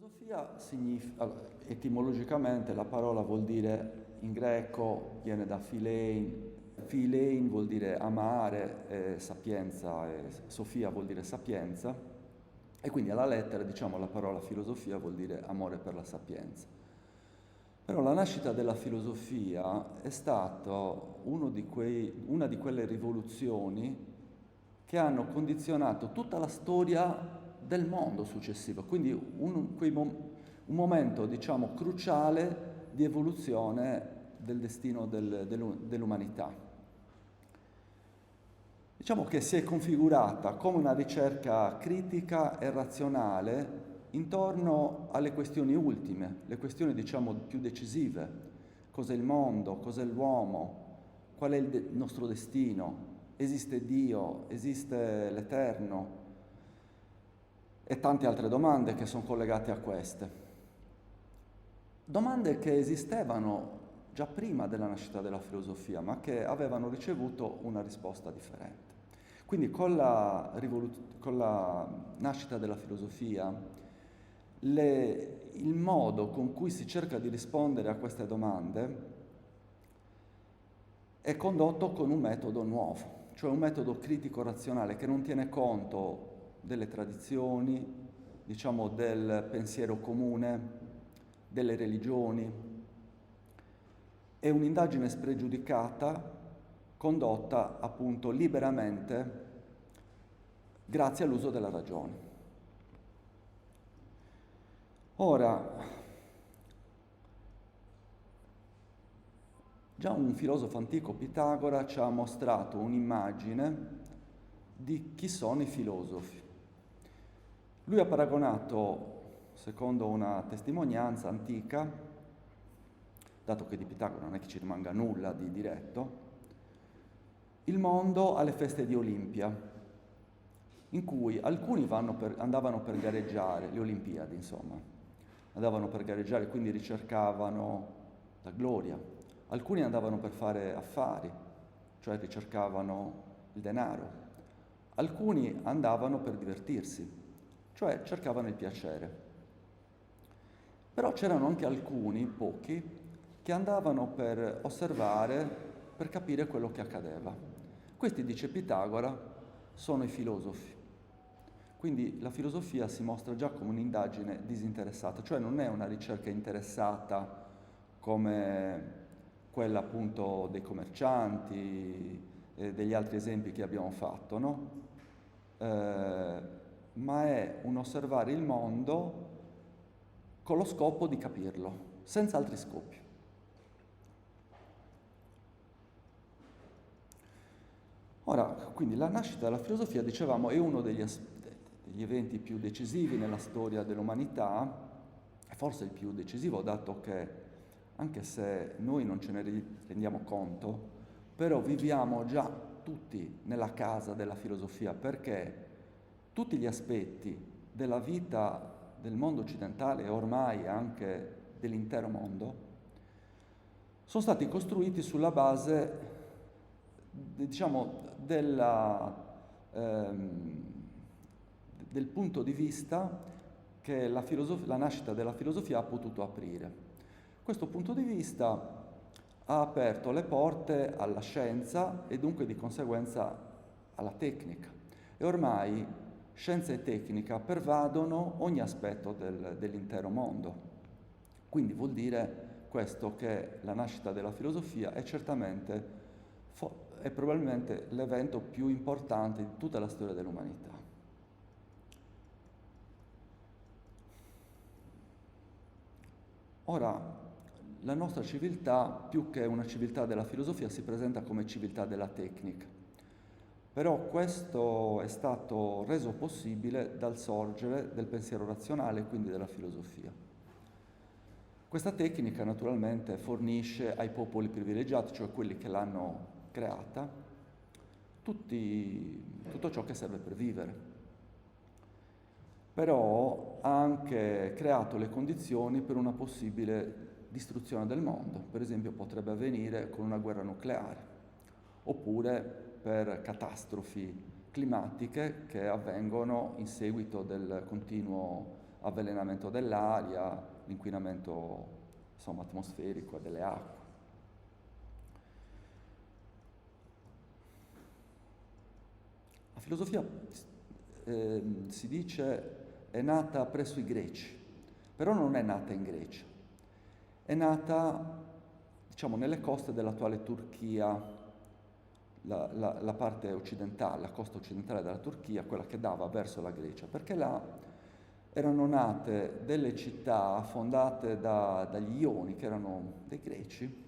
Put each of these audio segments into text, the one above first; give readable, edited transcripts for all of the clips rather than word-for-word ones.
Filosofia significa, allora, etimologicamente la parola vuol dire, in greco viene da philein, philein vuol dire amare, sapienza, e sofia vuol dire sapienza, e quindi alla lettera diciamo la parola filosofia vuol dire amore per la sapienza. Però la nascita della filosofia è stato una di quelle rivoluzioni che hanno condizionato tutta la storia del mondo successivo, quindi un momento, diciamo, cruciale di evoluzione del destino dell'umanità. Diciamo che si è configurata come una ricerca critica e razionale intorno alle questioni ultime, le questioni, diciamo, più decisive. Cos'è il mondo? Cos'è l'uomo? Qual è il nostro destino? Esiste Dio? Esiste l'Eterno? E tante altre domande che sono collegate a queste. Domande che esistevano già prima della nascita della filosofia, ma che avevano ricevuto una risposta differente. Quindi con la nascita della filosofia, il modo con cui si cerca di rispondere a queste domande è condotto con un metodo nuovo, cioè un metodo critico-razionale che non tiene conto delle tradizioni, diciamo del pensiero comune, delle religioni. È un'indagine spregiudicata condotta appunto liberamente grazie all'uso della ragione. Ora, già un filosofo antico, Pitagora, ci ha mostrato un'immagine di chi sono i filosofi. Lui ha paragonato, secondo una testimonianza antica, dato che di Pitagora non è che ci rimanga nulla di diretto, il mondo alle feste di Olimpia, in cui alcuni andavano per gareggiare, le Olimpiadi insomma, andavano per gareggiare, quindi ricercavano la gloria. Alcuni andavano per fare affari, cioè ricercavano il denaro. Alcuni andavano per divertirsi, cioè cercavano il piacere. Però c'erano anche alcuni, pochi, che andavano per osservare, per capire quello che accadeva. Questi, dice Pitagora, sono i filosofi. Quindi la filosofia si mostra già come un'indagine disinteressata, cioè non è una ricerca interessata come quella appunto dei commercianti e degli altri esempi che abbiamo fatto, no? Ma è un osservare il mondo con lo scopo di capirlo, senza altri scopi. Ora, quindi la nascita della filosofia, dicevamo, è uno degli eventi più decisivi nella storia dell'umanità, è forse il più decisivo, dato che, anche se noi non ce ne rendiamo conto, però viviamo già tutti nella casa della filosofia, perché tutti gli aspetti della vita del mondo occidentale e ormai anche dell'intero mondo sono stati costruiti sulla base, diciamo, del punto di vista che la nascita della filosofia ha potuto aprire. Questo punto di vista ha aperto le porte alla scienza e dunque di conseguenza alla tecnica. E ormai scienza e tecnica pervadono ogni aspetto dell'intero mondo. Quindi vuol dire questo che la nascita della filosofia è certamente è probabilmente l'evento più importante di tutta la storia dell'umanità. Ora, la nostra civiltà, più che una civiltà della filosofia, si presenta come civiltà della tecnica. Però questo è stato reso possibile dal sorgere del pensiero razionale e quindi della filosofia. Questa tecnica naturalmente fornisce ai popoli privilegiati, cioè quelli che l'hanno creata, tutto ciò che serve per vivere. Però ha anche creato le condizioni per una possibile distruzione del mondo. Per esempio potrebbe avvenire con una guerra nucleare, oppure per catastrofi climatiche che avvengono in seguito del continuo avvelenamento dell'aria, l'inquinamento insomma, atmosferico e delle acque. La filosofia si dice è nata presso i greci, però non è nata in Grecia, è nata diciamo nelle coste dell'attuale Turchia, la parte occidentale, la costa occidentale della Turchia, quella che dava verso la Grecia, perché là erano nate delle città fondate dagli Ioni, che erano dei greci,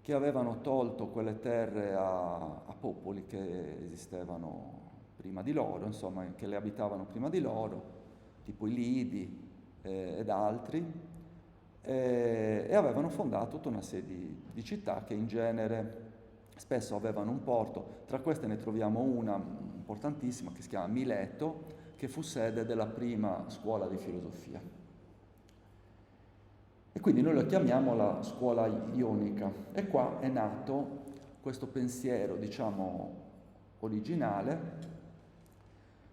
che avevano tolto quelle terre a popoli che esistevano prima di loro, insomma, che le abitavano prima di loro, tipo i Lidi ed altri, e avevano fondato tutta una serie di città che in genere spesso avevano un porto. Tra queste ne troviamo una importantissima che si chiama Mileto, che fu sede della prima scuola di filosofia. E quindi noi la chiamiamo la scuola ionica. E qua è nato questo pensiero, diciamo, originale,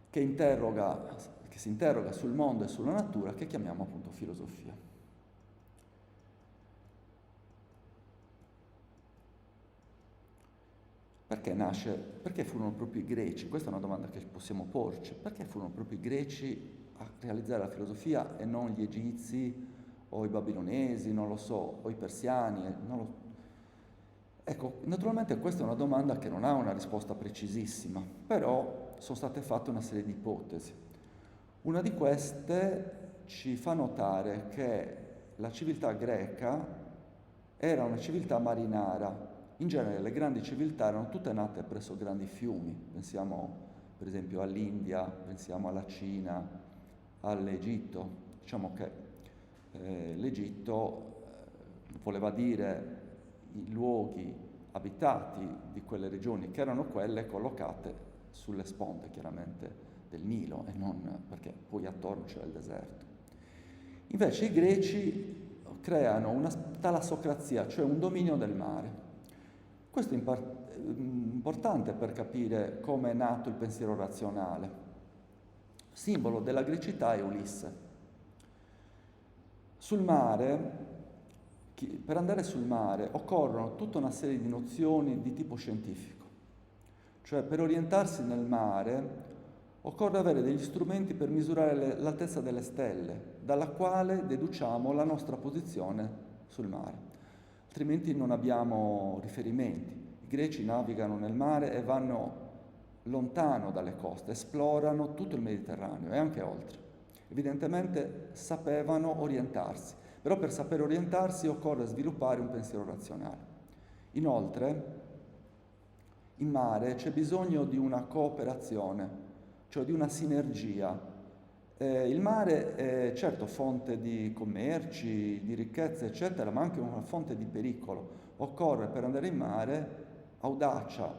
che si interroga sul mondo e sulla natura, che chiamiamo appunto filosofia. Perché nasce? Perché furono proprio i greci? Questa è una domanda che possiamo porci. Perché furono proprio i greci a realizzare la filosofia e non gli egizi o i babilonesi, non lo so, o i persiani? Ecco, naturalmente questa è una domanda che non ha una risposta precisissima, però sono state fatte una serie di ipotesi. Una di queste ci fa notare che la civiltà greca era una civiltà marinara. In genere le grandi civiltà erano tutte nate presso grandi fiumi, pensiamo per esempio all'India, pensiamo alla Cina, all'Egitto. Diciamo che l'Egitto voleva dire i luoghi abitati di quelle regioni, che erano quelle collocate sulle sponde chiaramente del Nilo, e non perché poi attorno c'era il deserto. Invece i greci creano una talassocrazia, cioè un dominio del mare. Questo è importante per capire come è nato il pensiero razionale. Simbolo della grecità è Ulisse. Sul mare, per andare sul mare, occorrono tutta una serie di nozioni di tipo scientifico. Cioè, per orientarsi nel mare occorre avere degli strumenti per misurare l'altezza delle stelle, dalla quale deduciamo la nostra posizione sul mare. Altrimenti non abbiamo riferimenti. I greci navigano nel mare e vanno lontano dalle coste, esplorano tutto il Mediterraneo e anche oltre. Evidentemente sapevano orientarsi, però per sapere orientarsi occorre sviluppare un pensiero razionale. Inoltre, in mare c'è bisogno di una cooperazione, cioè di una sinergia. Il mare è certo fonte di commerci, di ricchezze, eccetera, ma anche una fonte di pericolo. Occorre per andare in mare audacia,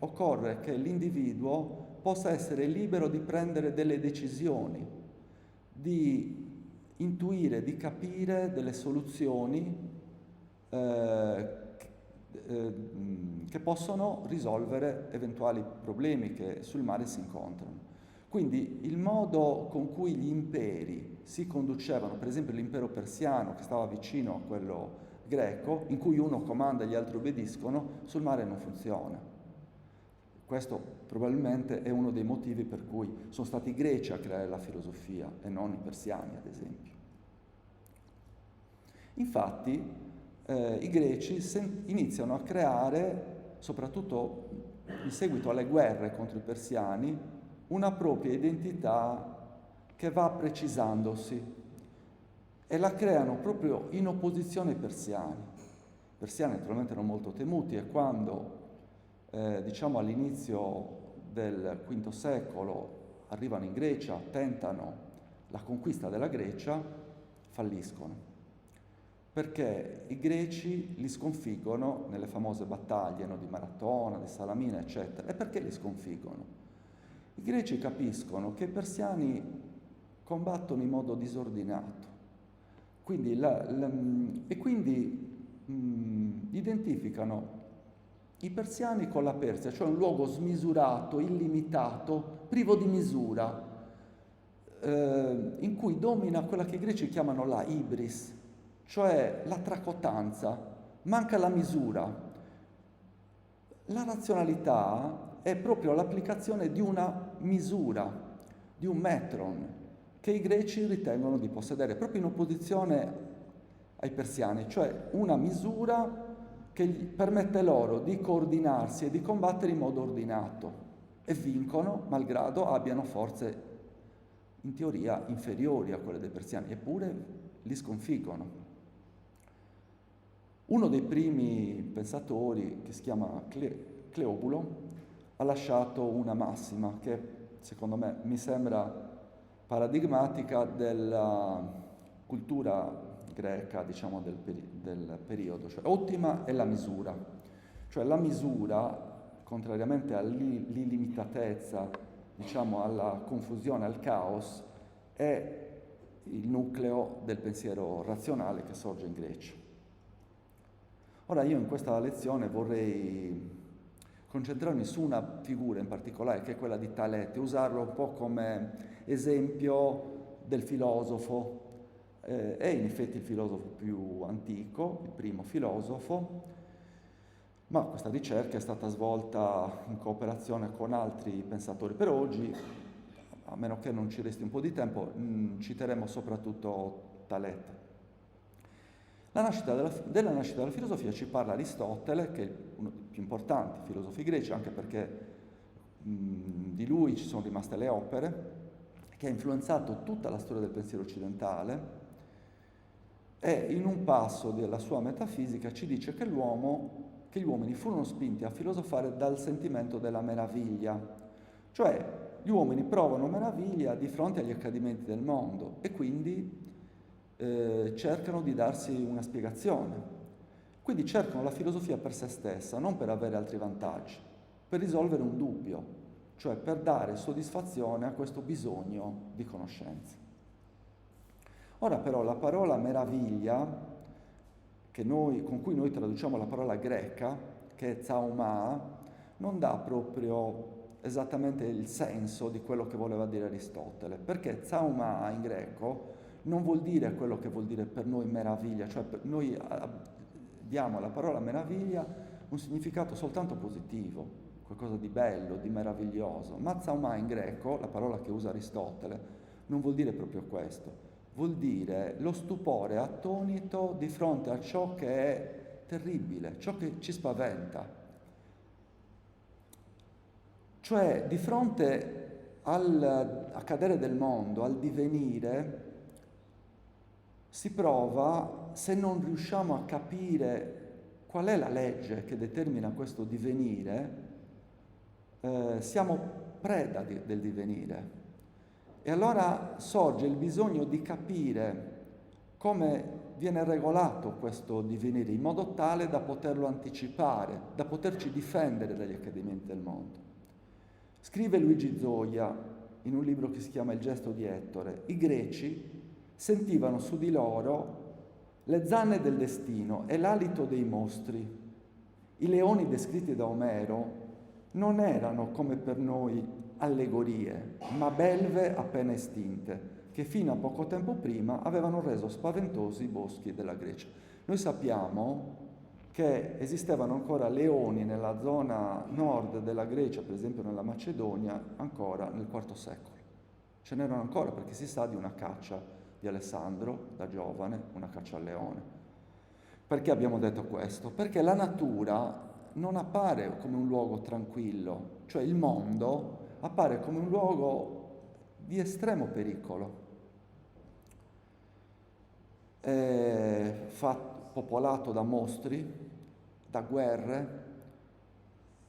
occorre che l'individuo possa essere libero di prendere delle decisioni, di intuire, di capire delle soluzioni che possono risolvere eventuali problemi che sul mare si incontrano. Quindi il modo con cui gli imperi si conducevano, per esempio l'impero persiano che stava vicino a quello greco, in cui uno comanda e gli altri obbediscono, sul mare non funziona. Questo probabilmente è uno dei motivi per cui sono stati i greci a creare la filosofia e non i persiani, ad esempio. Infatti, i greci iniziano a creare, soprattutto in seguito alle guerre contro i persiani, una propria identità che va precisandosi e la creano proprio in opposizione ai persiani. I persiani naturalmente erano molto temuti e quando, diciamo all'inizio del V secolo, arrivano in Grecia, tentano la conquista della Grecia, falliscono. Perché i greci li sconfiggono nelle famose battaglie, no, di Maratona, di Salamina, eccetera. E perché li sconfiggono? I greci capiscono che i persiani combattono in modo disordinato, quindi identificano i persiani con la Persia, cioè un luogo smisurato, illimitato, privo di misura, in cui domina quella che i greci chiamano la ibris, cioè la tracotanza, manca la misura. La razionalità è proprio l'applicazione di una misura, di un metron, che i greci ritengono di possedere, proprio in opposizione ai persiani, cioè una misura che permette loro di coordinarsi e di combattere in modo ordinato e vincono, malgrado abbiano forze in teoria inferiori a quelle dei persiani, eppure li sconfiggono. Uno dei primi pensatori, che si chiama Cleobulo, ha lasciato una massima che, secondo me, mi sembra paradigmatica della cultura greca, diciamo, del periodo. Cioè, ottima è la misura. Cioè, la misura, contrariamente all'illimitatezza, diciamo, alla confusione, al caos, è il nucleo del pensiero razionale che sorge in Grecia. Ora io in questa lezione vorrei concentrarmi su una figura in particolare, che è quella di Talete, usarlo un po' come esempio del filosofo. È in effetti il filosofo più antico, il primo filosofo, ma questa ricerca è stata svolta in cooperazione con altri pensatori. Per oggi, a meno che non ci resti un po' di tempo, citeremo soprattutto Talete. Della nascita della filosofia ci parla Aristotele, che è uno dei più importanti filosofi greci, anche perché di lui ci sono rimaste le opere, che ha influenzato tutta la storia del pensiero occidentale, e in un passo della sua metafisica ci dice che gli uomini furono spinti a filosofare dal sentimento della meraviglia, cioè gli uomini provano meraviglia di fronte agli accadimenti del mondo e quindi cercano di darsi una spiegazione. Quindi cercano la filosofia per se stessa, non per avere altri vantaggi, per risolvere un dubbio, cioè per dare soddisfazione a questo bisogno di conoscenza. Ora però la parola meraviglia, con cui noi traduciamo la parola greca, che è zauma, non dà proprio esattamente il senso di quello che voleva dire Aristotele, perché zauma in greco non vuol dire quello che vuol dire per noi meraviglia, cioè noi diamo alla parola meraviglia un significato soltanto positivo, qualcosa di bello, di meraviglioso, ma zauma in greco, la parola che usa Aristotele, non vuol dire proprio questo. Vuol dire lo stupore attonito di fronte a ciò che è terribile, ciò che ci spaventa. Cioè, di fronte all'accadere del mondo, al divenire, si prova, se non riusciamo a capire qual è la legge che determina questo divenire, siamo preda del divenire. E allora sorge il bisogno di capire come viene regolato questo divenire in modo tale da poterlo anticipare, da poterci difendere dagli accadimenti del mondo. Scrive Luigi Zoia in un libro che si chiama Il gesto di Ettore: i greci sentivano su di loro le zanne del destino e l'alito dei mostri. I leoni descritti da Omero non erano come per noi allegorie, ma belve appena estinte, che fino a poco tempo prima avevano reso spaventosi i boschi della Grecia. Noi sappiamo che esistevano ancora leoni nella zona nord della Grecia, per esempio nella Macedonia, ancora nel IV secolo. Ce n'erano ancora perché si sa di una caccia di Alessandro da giovane, una caccia al leone. Perché abbiamo detto questo? Perché la natura non appare come un luogo tranquillo, cioè il mondo appare come un luogo di estremo pericolo, popolato da mostri, da guerre,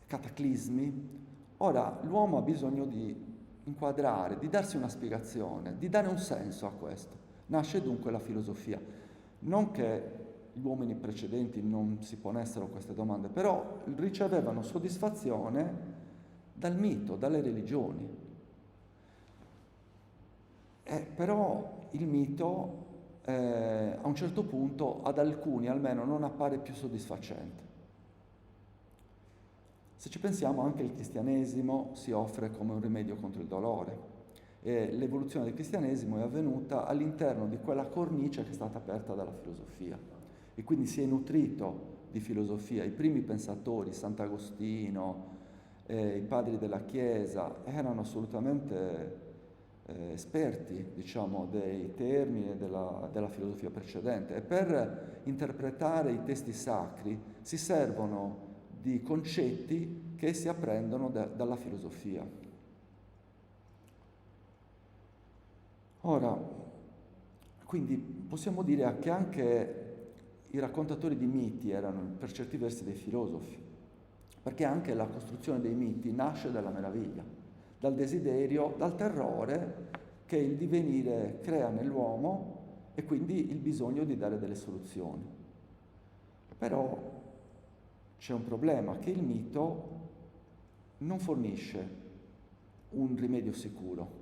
cataclismi. Ora l'uomo ha bisogno di inquadrare, di darsi una spiegazione, di dare un senso a questo. Nasce dunque la filosofia. Non che gli uomini precedenti non si ponessero queste domande, però ricevevano soddisfazione dal mito, dalle religioni. Però il mito a un certo punto ad alcuni almeno non appare più soddisfacente. Se ci pensiamo, anche il cristianesimo si offre come un rimedio contro il dolore. E l'evoluzione del cristianesimo è avvenuta all'interno di quella cornice che è stata aperta dalla filosofia e quindi si è nutrito di filosofia. I primi pensatori, Sant'Agostino, i padri della Chiesa, erano assolutamente esperti, diciamo, dei termini della filosofia precedente, e per interpretare i testi sacri si servono di concetti che si apprendono dalla filosofia. Ora, quindi possiamo dire che anche i raccontatori di miti erano per certi versi dei filosofi, perché anche la costruzione dei miti nasce dalla meraviglia, dal desiderio, dal terrore che il divenire crea nell'uomo e quindi il bisogno di dare delle soluzioni. Però c'è un problema, che il mito non fornisce un rimedio sicuro,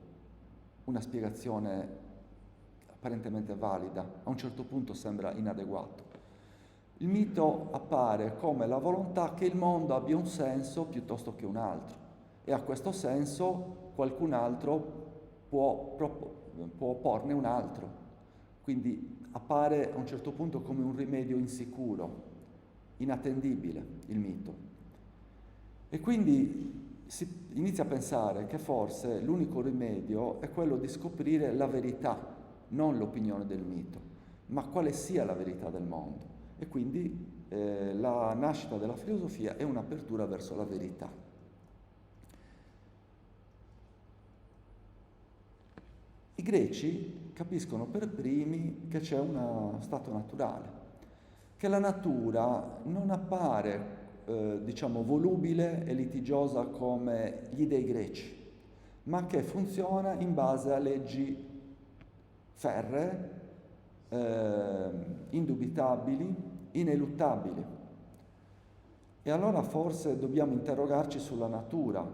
una spiegazione apparentemente valida, a un certo punto sembra inadeguato. Il mito appare come la volontà che il mondo abbia un senso piuttosto che un altro, e a questo senso qualcun altro può porne un altro. Quindi appare a un certo punto come un rimedio insicuro, inattendibile il mito. E quindi si inizia a pensare che forse l'unico rimedio è quello di scoprire la verità, non l'opinione del mito, ma quale sia la verità del mondo. E quindi la nascita della filosofia è un'apertura verso la verità. I greci capiscono per primi che c'è uno stato naturale, che la natura non appare diciamo volubile e litigiosa come gli dei greci, ma che funziona in base a leggi ferree, indubitabili, ineluttabili. E allora forse dobbiamo interrogarci sulla natura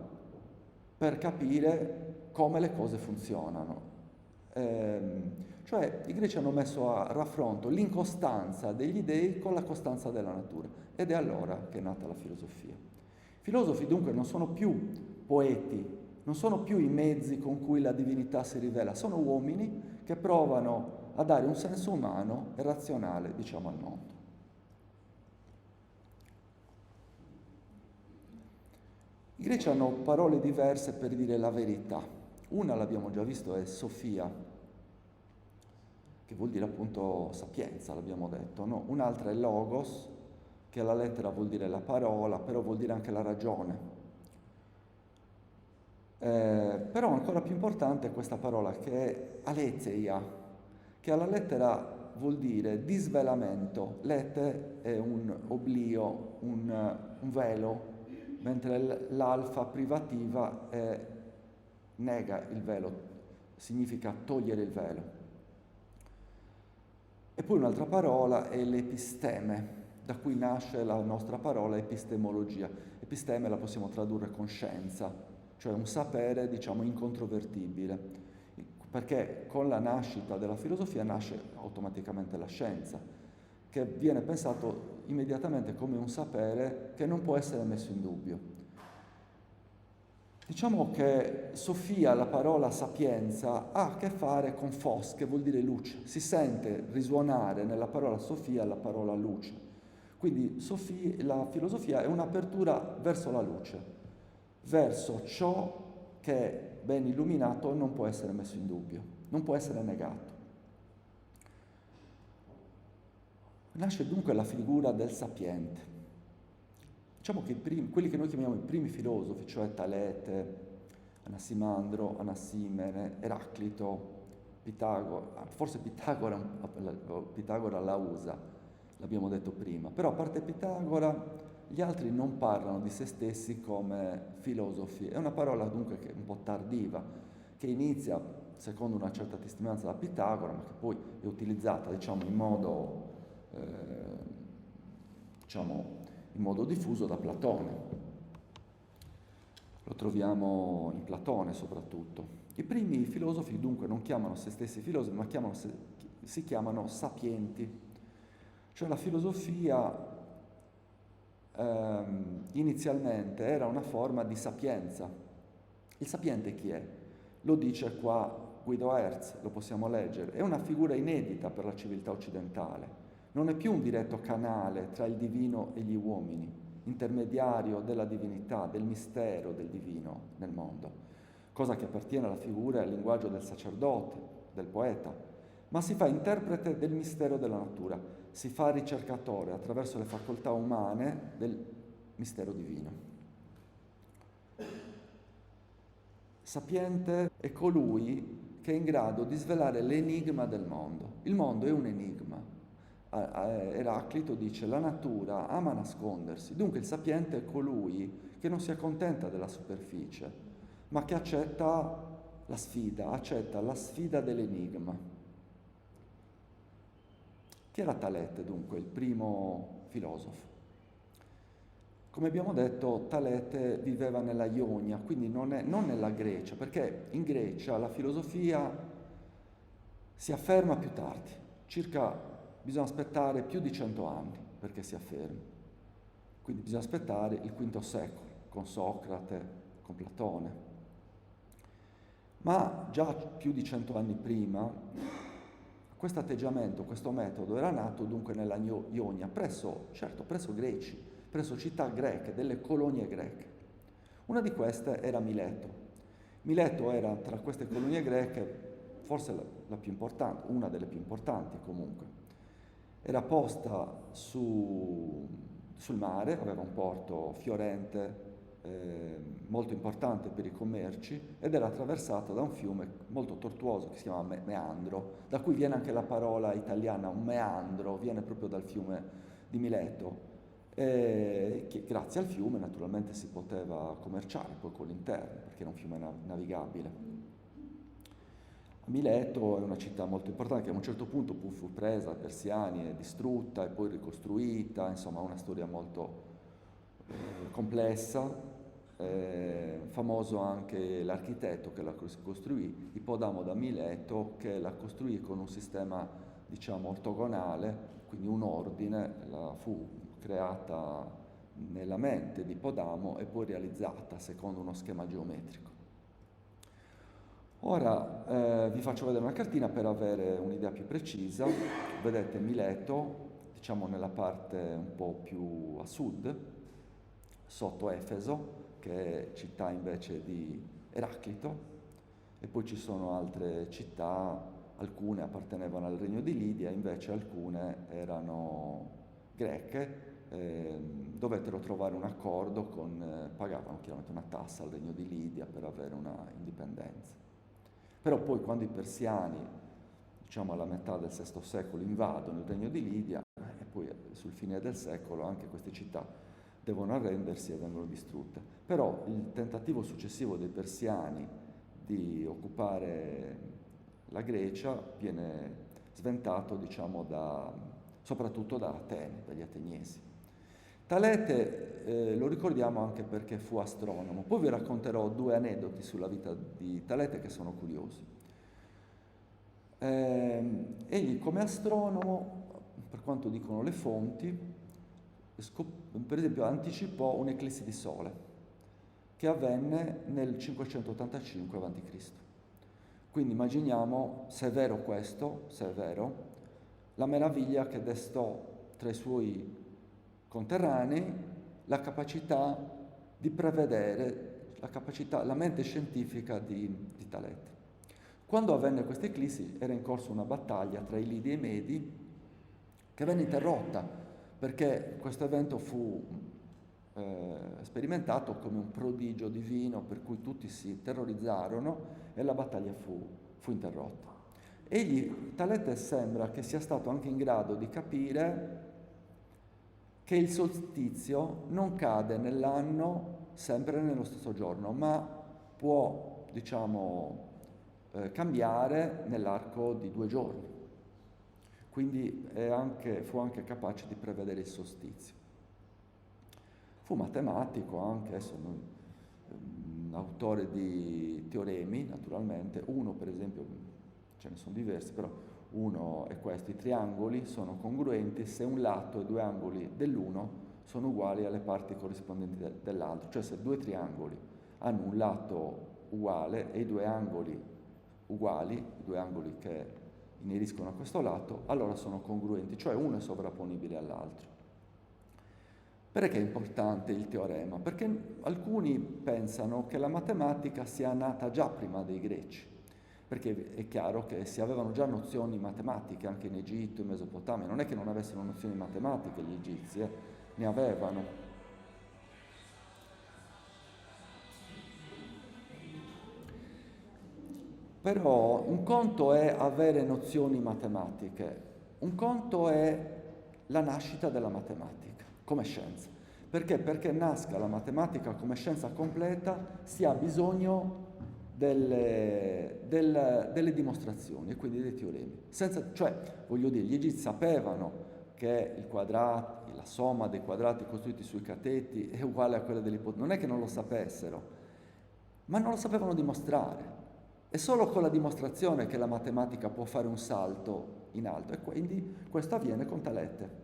per capire come le cose funzionano. Cioè i greci hanno messo a raffronto l'incostanza degli dei con la costanza della natura, ed è allora che è nata la filosofia. I filosofi dunque non sono più poeti, non sono più i mezzi con cui la divinità si rivela, sono uomini che provano a dare un senso umano e razionale, diciamo, al mondo. I greci hanno parole diverse per dire la verità. Una, l'abbiamo già visto, è Sofia, che vuol dire appunto sapienza, l'abbiamo detto, no? Un'altra è Logos, che alla lettera vuol dire la parola, però vuol dire anche la ragione. Però ancora più importante è questa parola che è aletheia, che alla lettera vuol dire disvelamento. Lete è un oblio, un velo, mentre l'alfa privativa nega il velo, significa togliere il velo. E poi un'altra parola è l'episteme, da cui nasce la nostra parola epistemologia. Episteme la possiamo tradurre con scienza, cioè un sapere, diciamo, incontrovertibile, perché con la nascita della filosofia nasce automaticamente la scienza, che viene pensato immediatamente come un sapere che non può essere messo in dubbio. Diciamo che Sofia, la parola sapienza, ha a che fare con phos, che vuol dire luce. Si sente risuonare nella parola Sofia la parola luce. Quindi la filosofia è un'apertura verso la luce, verso ciò che è ben illuminato non può essere messo in dubbio, non può essere negato. Nasce dunque la figura del sapiente. Diciamo che quelli che noi chiamiamo i primi filosofi, cioè Talete, Anassimandro, Anassimene, Eraclito, Pitagora, forse Pitagora la usa, l'abbiamo detto prima, però a parte Pitagora gli altri non parlano di se stessi come filosofi. È una parola dunque che è un po' tardiva, che inizia secondo una certa testimonianza da Pitagora, ma che poi è utilizzata, diciamo, in modo diffuso da Platone. Lo troviamo in Platone soprattutto. I primi filosofi dunque non chiamano se stessi filosofi, ma si chiamano sapienti. Cioè la filosofia inizialmente era una forma di sapienza. Il sapiente chi è? Lo dice qua Guido Herz, lo possiamo leggere. È una figura inedita per la civiltà occidentale. Non è più un diretto canale tra il divino e gli uomini, intermediario della divinità, del mistero del divino nel mondo, cosa che appartiene alla figura e al linguaggio del sacerdote, del poeta, ma si fa interprete del mistero della natura, si fa ricercatore attraverso le facoltà umane del mistero divino. Sapiente è colui che è in grado di svelare l'enigma del mondo. Il mondo è un enigma. Eraclito dice: la natura ama nascondersi, dunque il sapiente è colui che non si accontenta della superficie, ma che accetta la sfida dell'enigma. Chi era Talete, dunque, il primo filosofo? Come abbiamo detto, Talete viveva nella Ionia, quindi non nella Grecia, perché in Grecia la filosofia si afferma più tardi, bisogna aspettare più di 100 anni perché si affermi. Quindi bisogna aspettare il V secolo, con Socrate, con Platone. Ma già più di 100 anni prima, questo atteggiamento, questo metodo era nato dunque nella Ionia, presso greci, presso città greche, delle colonie greche. Una di queste era Mileto. Mileto era tra queste colonie greche forse la più importante, una delle più importanti comunque. Era posta sul mare, aveva un porto fiorente, molto importante per i commerci, ed era attraversata da un fiume molto tortuoso che si chiama Meandro, da cui viene anche la parola italiana, un meandro, viene proprio dal fiume di Mileto. Che grazie al fiume naturalmente si poteva commerciare poi con l'interno, perché era un fiume navigabile. Mileto è una città molto importante che a un certo punto fu presa dai persiani e distrutta e poi ricostruita, insomma una storia molto complessa. Famoso anche l'architetto che la costruì, Ippodamo da Mileto, che la costruì con un sistema diciamo ortogonale, quindi un ordine, fu creata nella mente di Ippodamo e poi realizzata secondo uno schema geometrico. Ora vi faccio vedere una cartina per avere un'idea più precisa. Vedete Mileto, diciamo nella parte un po' più a sud, sotto Efeso, che è città invece di Eraclito, e poi ci sono altre città, alcune appartenevano al regno di Lidia, invece alcune erano greche, dovettero trovare un accordo pagavano chiaramente una tassa al regno di Lidia per avere una indipendenza. Però poi quando i persiani, diciamo alla metà del VI secolo, invadono il regno di Lidia, e poi sul fine del secolo anche queste città devono arrendersi e vengono distrutte. Però il tentativo successivo dei persiani di occupare la Grecia viene sventato, diciamo, soprattutto da Atene, dagli ateniesi. Talete lo ricordiamo anche perché fu astronomo. Poi vi racconterò 2 aneddoti sulla vita di Talete che sono curiosi. Egli come astronomo, per quanto dicono le fonti, per esempio anticipò un'eclissi di sole che avvenne nel 585 a.C. Quindi immaginiamo, se è vero questo, se è vero, la meraviglia che destò tra i suoi conterranei la capacità di prevedere, la mente scientifica di Talete. Quando avvenne questa eclissi era in corso una battaglia tra i Lidi e i Medi che venne interrotta perché questo evento fu sperimentato come un prodigio divino per cui tutti si terrorizzarono e la battaglia fu interrotta. Talete sembra che sia stato anche in grado di capire che il solstizio non cade nell'anno sempre nello stesso giorno, ma può, diciamo, cambiare nell'arco di 2 giorni. Quindi fu anche capace di prevedere il solstizio. Fu matematico anche, autore di teoremi, naturalmente. Uno, per esempio, ce ne sono diversi, però uno è questo: i triangoli sono congruenti se un lato e 2 angoli dell'uno sono uguali alle parti corrispondenti dell'altro. Cioè se 2 triangoli hanno un lato uguale e i due angoli uguali, i due angoli che ineriscono a questo lato, allora sono congruenti, cioè uno è sovrapponibile all'altro. Perché è importante il teorema? Perché alcuni pensano che la matematica sia nata già prima dei greci, perché è chiaro che si avevano già nozioni matematiche anche in Egitto, in Mesopotamia, non è che non avessero nozioni matematiche gli egizi, ne avevano. Però un conto è avere nozioni matematiche, un conto è la nascita della matematica come scienza. Perché? Perché nasca la matematica come scienza completa si ha bisogno delle dimostrazioni e quindi dei teoremi. Cioè, voglio dire, gli egizi sapevano che il quadrato, la somma dei quadrati costruiti sui cateti è uguale a quella dell'ipotenuse. Non è che non lo sapessero, ma non lo sapevano dimostrare. È solo con la dimostrazione che la matematica può fare un salto in alto e quindi questo avviene con Talete.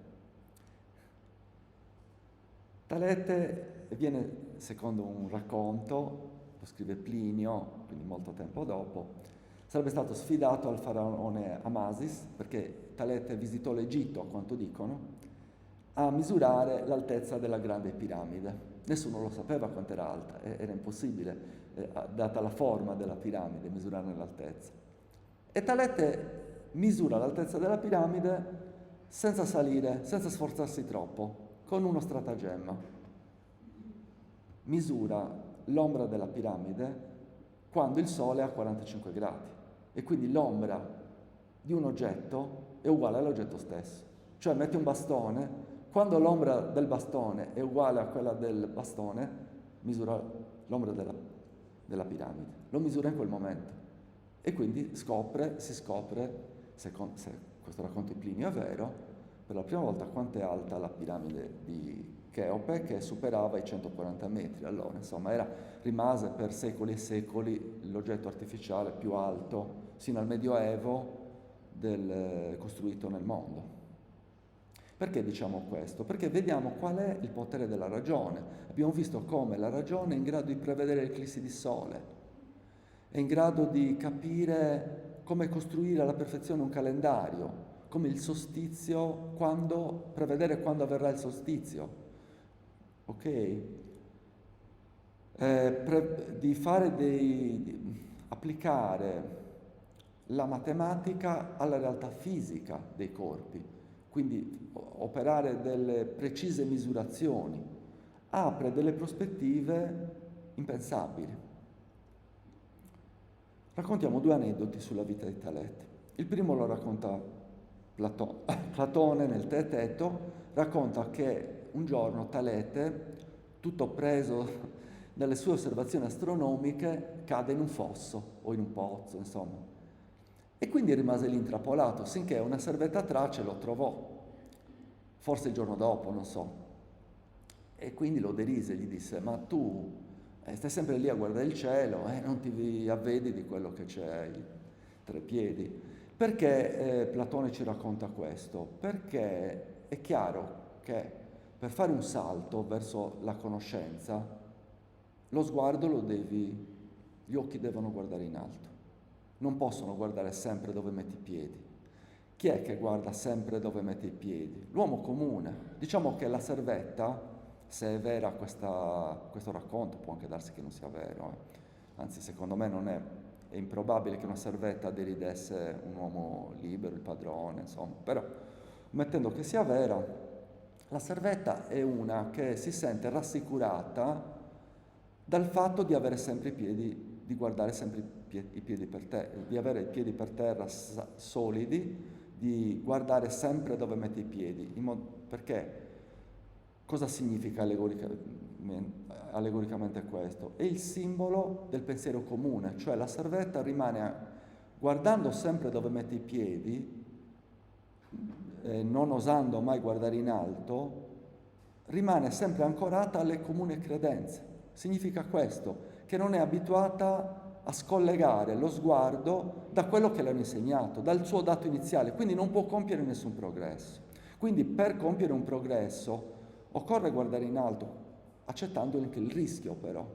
Talete viene, secondo un racconto, lo scrive Plinio, quindi molto tempo dopo, sarebbe stato sfidato al faraone Amasis, perché Talete visitò l'Egitto, a quanto dicono, a misurare l'altezza della grande piramide. Nessuno lo sapeva quanto era alta, era impossibile, data la forma della piramide, misurarne l'altezza. E Talete misura l'altezza della piramide senza salire, senza sforzarsi troppo, con uno stratagemma. Misura l'ombra della piramide quando il Sole è a 45 gradi e quindi l'ombra di un oggetto è uguale all'oggetto stesso. Cioè mette un bastone, quando l'ombra del bastone è uguale a quella del bastone, misura l'ombra della piramide. Lo misura in quel momento e quindi si scopre, se questo racconto di Plinio è vero, per la prima volta quanto è alta la piramide di Cheope, che superava i 140 metri. Allora, insomma, rimase per secoli e secoli l'oggetto artificiale più alto, sino al Medioevo, costruito nel mondo. Perché diciamo questo? Perché vediamo qual è il potere della ragione. Abbiamo visto come la ragione è in grado di prevedere l'eclissi di sole, è in grado di capire come costruire alla perfezione un calendario, come il solstizio, prevedere quando avverrà il solstizio, ok? Applicare la matematica alla realtà fisica dei corpi, quindi operare delle precise misurazioni, apre delle prospettive impensabili. Raccontiamo due aneddoti sulla vita di Talete. Il primo lo racconta Platone nel Teeteto, racconta che un giorno Talete, tutto preso dalle sue osservazioni astronomiche, cade in un fosso o in un pozzo, insomma. E quindi rimase lì intrappolato, sinché una servetta trace lo trovò, forse il giorno dopo, non so. E quindi lo derise, gli disse: ma tu stai sempre lì a guardare il cielo e non ti avvedi di quello che c'è ai tre piedi. Perché Platone ci racconta questo? Perché è chiaro che per fare un salto verso la conoscenza, lo sguardo gli occhi devono guardare in alto, non possono guardare sempre dove metti i piedi. Chi è che guarda sempre dove mette i piedi? L'uomo comune. Diciamo che la servetta, se è vera questo racconto, può anche darsi che non sia vero, anzi secondo me non è improbabile che una servetta deridesse un uomo libero, il padrone, insomma, però mettendo che sia vera, la servetta è una che si sente rassicurata dal fatto di avere sempre i piedi, di guardare sempre i piedi per terra, di avere i piedi per terra solidi, di guardare sempre dove mette i piedi, perché cosa significa allegoricamente questo? È il simbolo del pensiero comune, cioè la servetta rimane guardando sempre dove mette i piedi, non osando mai guardare in alto, rimane sempre ancorata alle comuni credenze. Significa questo, che non è abituata a scollegare lo sguardo da quello che le hanno insegnato, dal suo dato iniziale, quindi non può compiere nessun progresso. Quindi per compiere un progresso occorre guardare in alto, accettando anche il rischio però.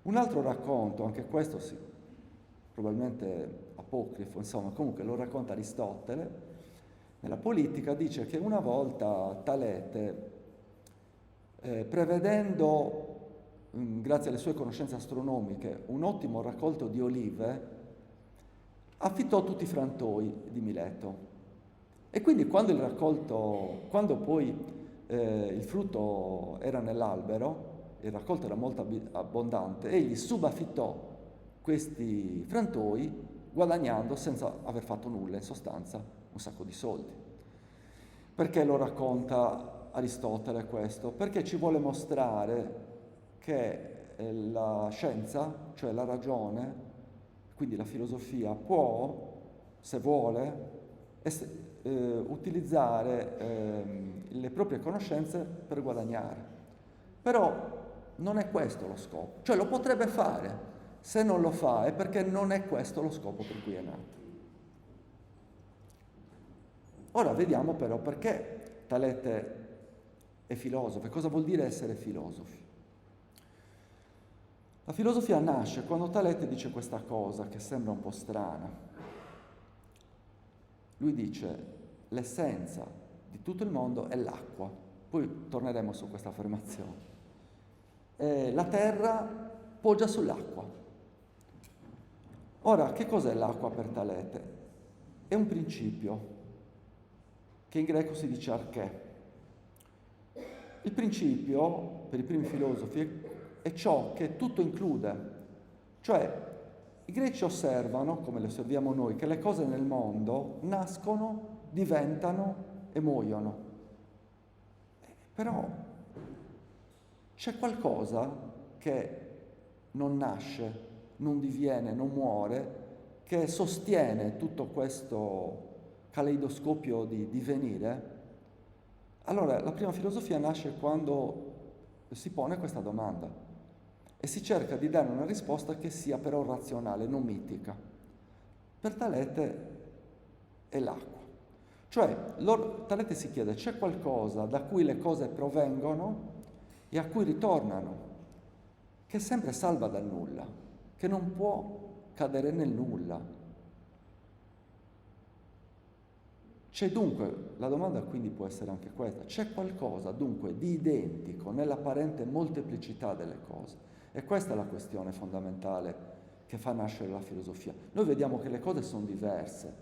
Un altro racconto, anche questo sì, probabilmente apocrifo, insomma, comunque lo racconta Aristotele, nella Politica dice che una volta Talete, prevedendo, grazie alle sue conoscenze astronomiche, un ottimo raccolto di olive, affittò tutti i frantoi di Mileto. E quindi quando poi il frutto era nell'albero, il raccolto era molto abbondante, egli subaffittò questi frantoi guadagnando senza aver fatto nulla, in sostanza un sacco di soldi. Perché lo racconta Aristotele questo? Perché ci vuole mostrare che la scienza, cioè la ragione, quindi la filosofia, può, se vuole, utilizzare le proprie conoscenze per guadagnare. Però non è questo lo scopo, cioè lo potrebbe fare, se non lo fa è perché non è questo lo scopo per cui è nato. Ora vediamo però perché Talete è filosofo e cosa vuol dire essere filosofi. La filosofia nasce quando Talete dice questa cosa che sembra un po' strana. Lui dice: l'essenza di tutto il mondo è l'acqua. Poi torneremo su questa affermazione. La terra poggia sull'acqua. Ora, che cos'è l'acqua per Talete? È un principio, che in greco si dice arché. Il principio, per i primi filosofi, è ciò che tutto include. Cioè, i greci osservano, come le osserviamo noi, che le cose nel mondo nascono, diventano e muoiono. Però c'è qualcosa che non nasce, non diviene, non muore, che sostiene tutto questo caleidoscopio di divenire. Allora, la prima filosofia nasce quando si pone questa domanda e si cerca di dare una risposta che sia però razionale, non mitica. Per Talete è l'acqua. Cioè, Talete si chiede: c'è qualcosa da cui le cose provengono e a cui ritornano, che è sempre salva dal nulla, che non può cadere nel nulla. C'è dunque, la domanda quindi può essere anche questa: c'è qualcosa dunque di identico nell'apparente molteplicità delle cose? E questa è la questione fondamentale che fa nascere la filosofia. Noi vediamo che le cose sono diverse,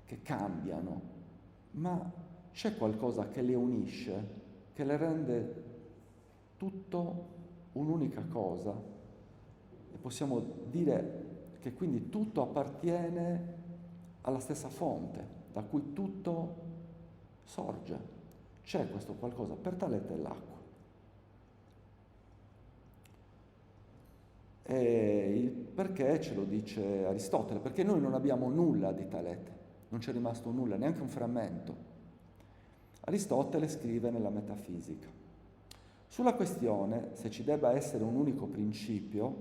che cambiano, ma c'è qualcosa che le unisce, che le rende tutto un'unica cosa, e possiamo dire che quindi tutto appartiene alla stessa fonte, da cui tutto sorge. C'è questo qualcosa, per Talete è l'acqua. E perché ce lo dice Aristotele? Perché noi non abbiamo nulla di Talete, non c'è rimasto nulla, neanche un frammento. Aristotele scrive nella Metafisica: sulla questione se ci debba essere un unico principio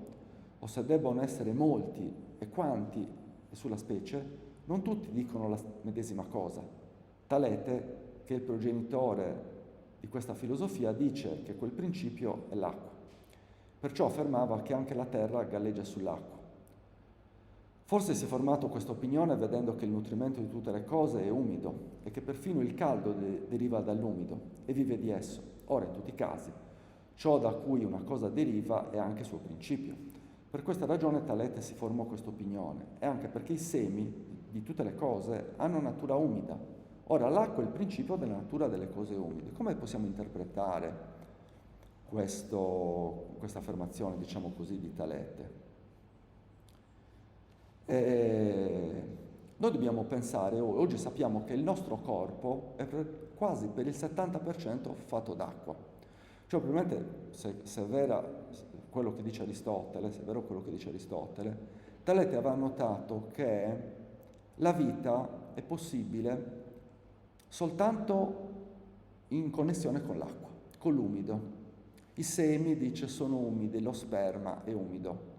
o se debbano essere molti e quanti, e sulla specie, non tutti dicono la medesima cosa. Talete, che è il progenitore di questa filosofia, dice che quel principio è l'acqua. Perciò affermava che anche la terra galleggia sull'acqua. Forse si è formato questa opinione vedendo che il nutrimento di tutte le cose è umido e che perfino il caldo deriva dall'umido e vive di esso. Ora, in tutti i casi, ciò da cui una cosa deriva è anche suo principio. Per questa ragione Talete si formò questa opinione, e anche perché i semi di tutte le cose hanno natura umida. Ora, l'acqua è il principio della natura delle cose umide. Come possiamo interpretare questa affermazione, diciamo così, di Talete? Noi dobbiamo pensare, oggi sappiamo che il nostro corpo è quasi per il 70% fatto d'acqua. Cioè, probabilmente, se è vero quello che dice Aristotele, Talete aveva notato che la vita è possibile soltanto in connessione con l'acqua, con l'umido. I semi, dice, sono umidi, lo sperma è umido.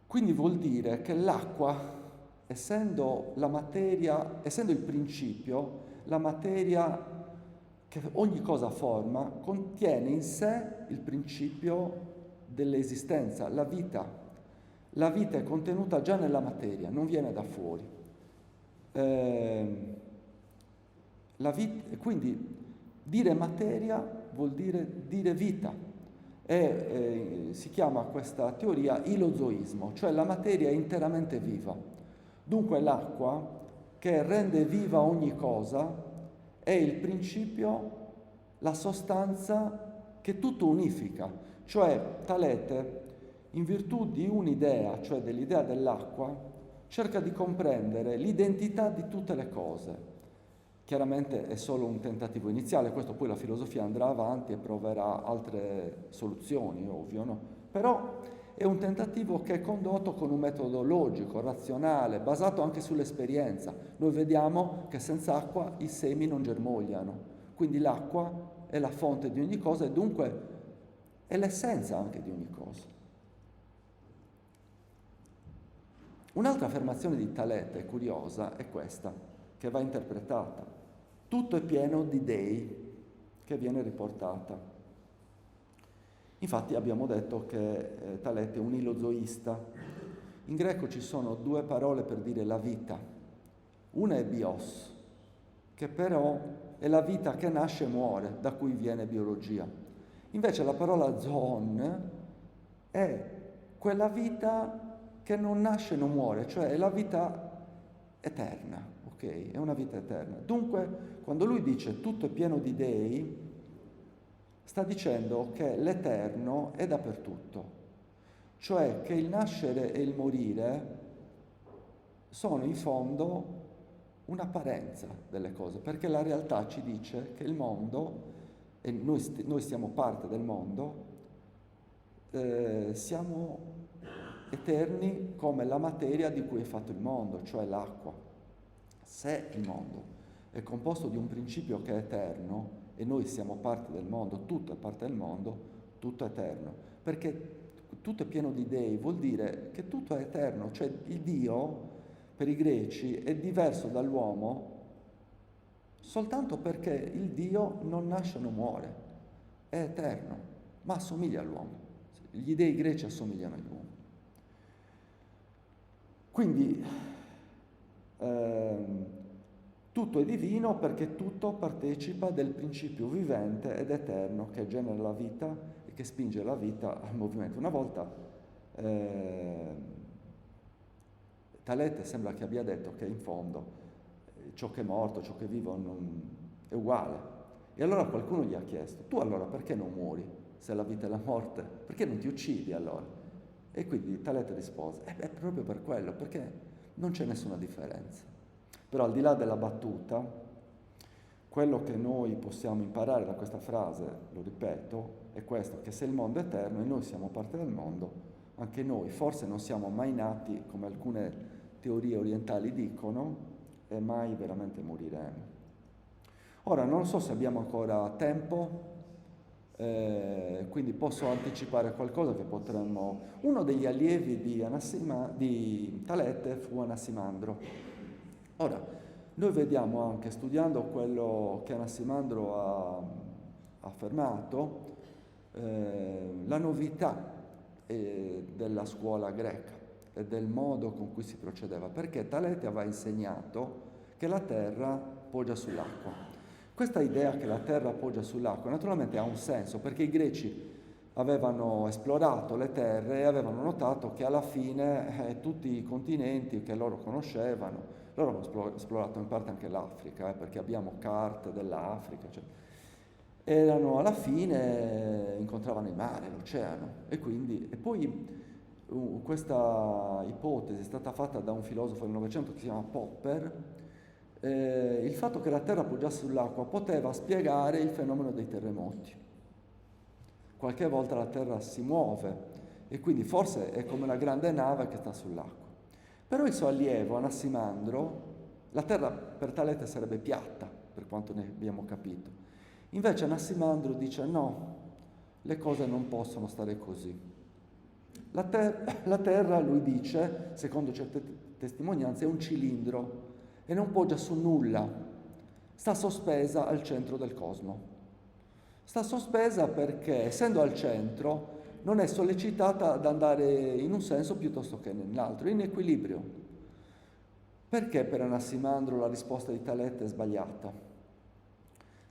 Quindi vuol dire che l'acqua, essendo la materia, essendo il principio, la materia che ogni cosa forma, contiene in sé il principio dell'esistenza, la vita. La vita è contenuta già nella materia, non viene da fuori. Quindi dire materia vuol dire vita. Si chiama questa teoria ilozoismo, cioè la materia è interamente viva. Dunque l'acqua, che rende viva ogni cosa, è il principio, la sostanza che tutto unifica. Cioè Talete, in virtù di un'idea, cioè dell'idea dell'acqua, cerca di comprendere l'identità di tutte le cose. Chiaramente è solo un tentativo iniziale, questo poi la filosofia andrà avanti e proverà altre soluzioni, ovvio, no? Però è un tentativo che è condotto con un metodo logico, razionale, basato anche sull'esperienza. Noi vediamo che senza acqua i semi non germogliano, quindi l'acqua è la fonte di ogni cosa e dunque è l'essenza anche di ogni cosa. Un'altra affermazione di Talete curiosa è questa, che va interpretata. Tutto è pieno di dei, che viene riportata. Infatti abbiamo detto che Talete è un ilozoista. In greco ci sono due parole per dire la vita. Una è bios, che però è la vita che nasce e muore, da cui viene biologia. Invece la parola zoon è quella vita che non nasce e non muore, cioè è la vita eterna, ok? È una vita eterna. Dunque, quando lui dice tutto è pieno di dei, sta dicendo che l'eterno è dappertutto, cioè che il nascere e il morire sono in fondo un'apparenza delle cose, perché la realtà ci dice che il mondo, e noi siamo parte del mondo, siamo eterni come la materia di cui è fatto il mondo, cioè l'acqua. Se il mondo è composto di un principio che è eterno e noi siamo parte del mondo, tutto è parte del mondo, tutto è eterno, perché tutto è pieno di dei, vuol dire che tutto è eterno, cioè il Dio per i greci è diverso dall'uomo soltanto perché il Dio non nasce e non muore, è eterno, ma assomiglia all'uomo. Gli dei greci assomigliano agli uomini. Quindi tutto è divino perché tutto partecipa del principio vivente ed eterno che genera la vita e che spinge la vita al movimento. Una volta Talete sembra che abbia detto che in fondo ciò che è morto, ciò che è vivo è uguale. E allora qualcuno gli ha chiesto, tu allora perché non muori se la vita è la morte? Perché non ti uccidi allora? E quindi Talete rispose, è proprio per quello, perché non c'è nessuna differenza. Però al di là della battuta, quello che noi possiamo imparare da questa frase, lo ripeto, è questo, che se il mondo è eterno e noi siamo parte del mondo, anche noi forse non siamo mai nati, come alcune teorie orientali dicono, e mai veramente moriremo. Ora, non so se abbiamo ancora tempo, quindi posso anticipare qualcosa che potremmo... Uno degli allievi di Talete fu Anassimandro. Ora, noi vediamo anche, studiando quello che Anassimandro ha affermato, la novità della scuola greca e del modo con cui si procedeva, perché Talete aveva insegnato che la terra poggia sull'acqua. Questa idea che la terra poggia sull'acqua naturalmente ha un senso, perché i greci avevano esplorato le terre e avevano notato che alla fine tutti i continenti che loro conoscevano, loro hanno esplorato in parte anche l'Africa, perché abbiamo carte dell'Africa, cioè, erano alla fine, incontravano il mare, l'oceano, e poi questa ipotesi è stata fatta da un filosofo del Novecento che si chiama Popper. Il fatto che la terra poggiasse sull'acqua poteva spiegare il fenomeno dei terremoti. Qualche volta la terra si muove e quindi forse è come una grande nave che sta sull'acqua. Però il suo allievo Anassimandro, la terra per Talete sarebbe piatta, per quanto ne abbiamo capito. Invece Anassimandro dice no, le cose non possono stare così. La terra, lui dice, secondo certe testimonianze, è un cilindro e non poggia su nulla, sta sospesa al centro del cosmo. Sta sospesa perché, essendo al centro, non è sollecitata ad andare in un senso piuttosto che nell'altro, è in equilibrio. Perché per Anassimandro la risposta di Talete è sbagliata?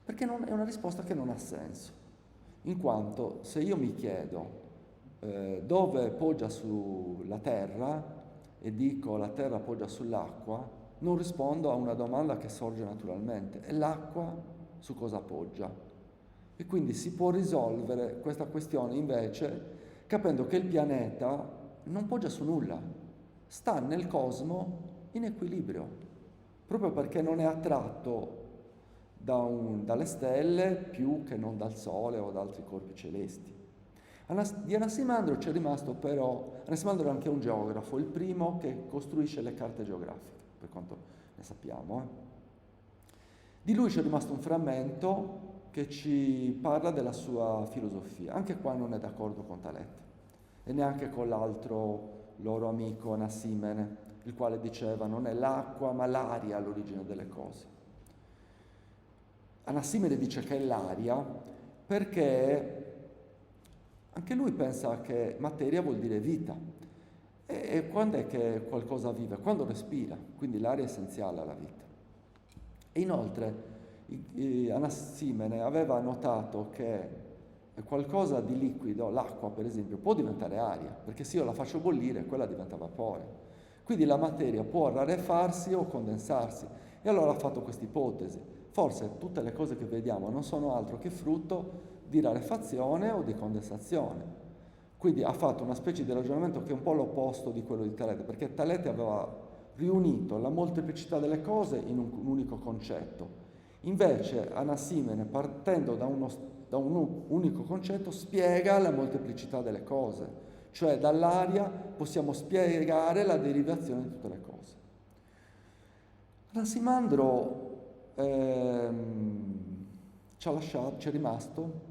Perché è una risposta che non ha senso, in quanto se io mi chiedo dove poggia sulla terra e dico la terra poggia sull'acqua, non rispondo a una domanda che sorge naturalmente: e l'acqua su cosa poggia? E quindi si può risolvere questa questione invece capendo che il pianeta non poggia su nulla, sta nel cosmo in equilibrio, proprio perché non è attratto dalle stelle più che non dal Sole o da altri corpi celesti. Di Anassimandro c'è rimasto però, Anassimandro è anche un geografo, il primo che costruisce le carte geografiche, per quanto ne sappiamo. Di lui c'è rimasto un frammento che ci parla della sua filosofia. Anche qua non è d'accordo con Talete e neanche con l'altro loro amico Anassimene, il quale diceva non è l'acqua ma l'aria all'origine delle cose. Anassimene dice che è l'aria perché anche lui pensa che materia vuol dire vita. E quando è che qualcosa vive? Quando respira, quindi l'aria è essenziale alla vita. E inoltre Anassimene aveva notato che qualcosa di liquido, l'acqua per esempio, può diventare aria, perché se io la faccio bollire, quella diventa vapore. Quindi la materia può rarefarsi o condensarsi. E allora ha fatto questa ipotesi. Forse tutte le cose che vediamo non sono altro che frutto di rarefazione o di condensazione. Quindi ha fatto una specie di ragionamento che è un po' l'opposto di quello di Talete, perché Talete aveva riunito la molteplicità delle cose in un unico concetto. Invece Anassimene, partendo da un unico concetto, spiega la molteplicità delle cose, cioè dall'aria possiamo spiegare la derivazione di tutte le cose. Anassimandro ci è rimasto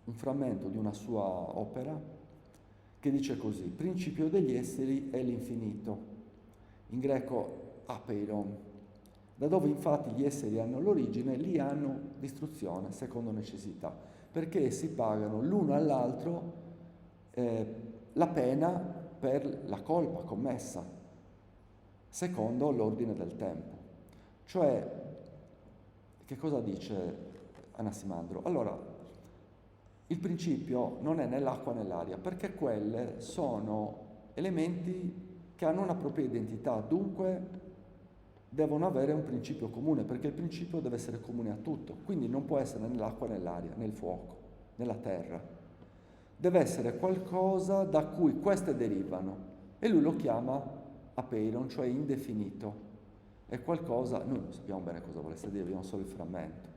un frammento di una sua opera che dice così: principio degli esseri è l'infinito, in greco apeiron, da dove infatti gli esseri hanno l'origine, lì hanno l'istruzione secondo necessità, perché essi pagano l'uno all'altro la pena per la colpa commessa secondo l'ordine del tempo. Cioè, che cosa dice Anassimandro? Allora, il principio non è né l'acqua né l'aria, perché quelle sono elementi che hanno una propria identità, dunque devono avere un principio comune, perché il principio deve essere comune a tutto, quindi non può essere né l'acqua né l'aria, né il fuoco, né la terra. Deve essere qualcosa da cui queste derivano, e lui lo chiama apeiron, cioè indefinito. È qualcosa, noi non sappiamo bene cosa volesse dire, vediamo solo il frammento,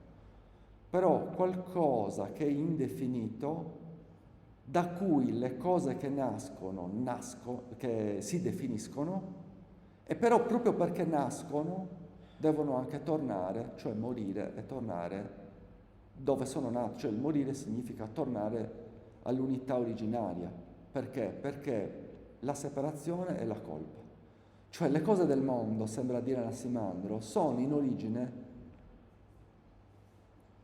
però qualcosa che è indefinito, da cui le cose che nascono, che si definiscono, e però proprio perché nascono devono anche tornare, cioè morire e tornare dove sono nati, cioè il morire significa tornare all'unità originaria. Perché? Perché la separazione è la colpa. Cioè le cose del mondo, sembra dire Anassimandro, sono in origine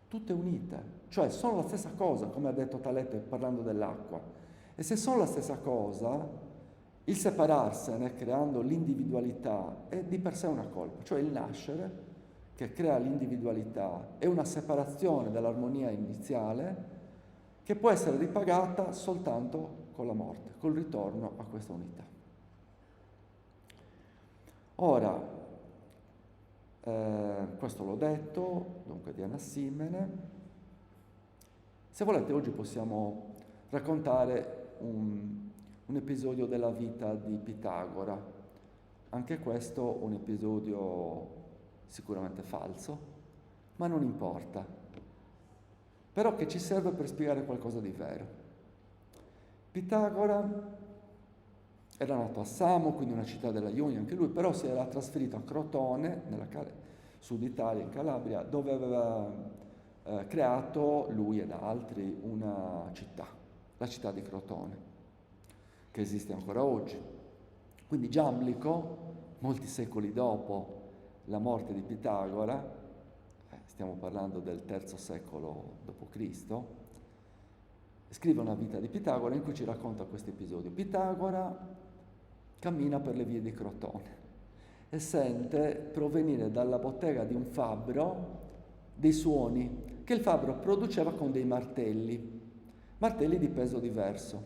tutte unite, cioè sono la stessa cosa, come ha detto Talete parlando dell'acqua. E se sono la stessa cosa, il separarsene, creando l'individualità, è di per sé una colpa, cioè il nascere, che crea l'individualità, è una separazione dall'armonia iniziale, che può essere ripagata soltanto con la morte, col ritorno a questa unità. Ora, questo l'ho detto, dunque di Anassimene. Se volete oggi possiamo raccontare un episodio della vita di Pitagora. Anche questo un episodio sicuramente falso, ma non importa, però che ci serve per spiegare qualcosa di vero. Pitagora era nato a Samo, quindi una città della Ionia, anche lui, però si era trasferito a Crotone, nella Sud Italia, in Calabria, dove aveva creato, lui ed altri, una città, la città di Crotone, che esiste ancora oggi. Quindi Giamblico, molti secoli dopo la morte di Pitagora, stiamo parlando del III secolo d.C., scrive una vita di Pitagora in cui ci racconta questo episodio. Pitagora cammina per le vie di Crotone e sente provenire dalla bottega di un fabbro dei suoni che il fabbro produceva con dei martelli di peso diverso.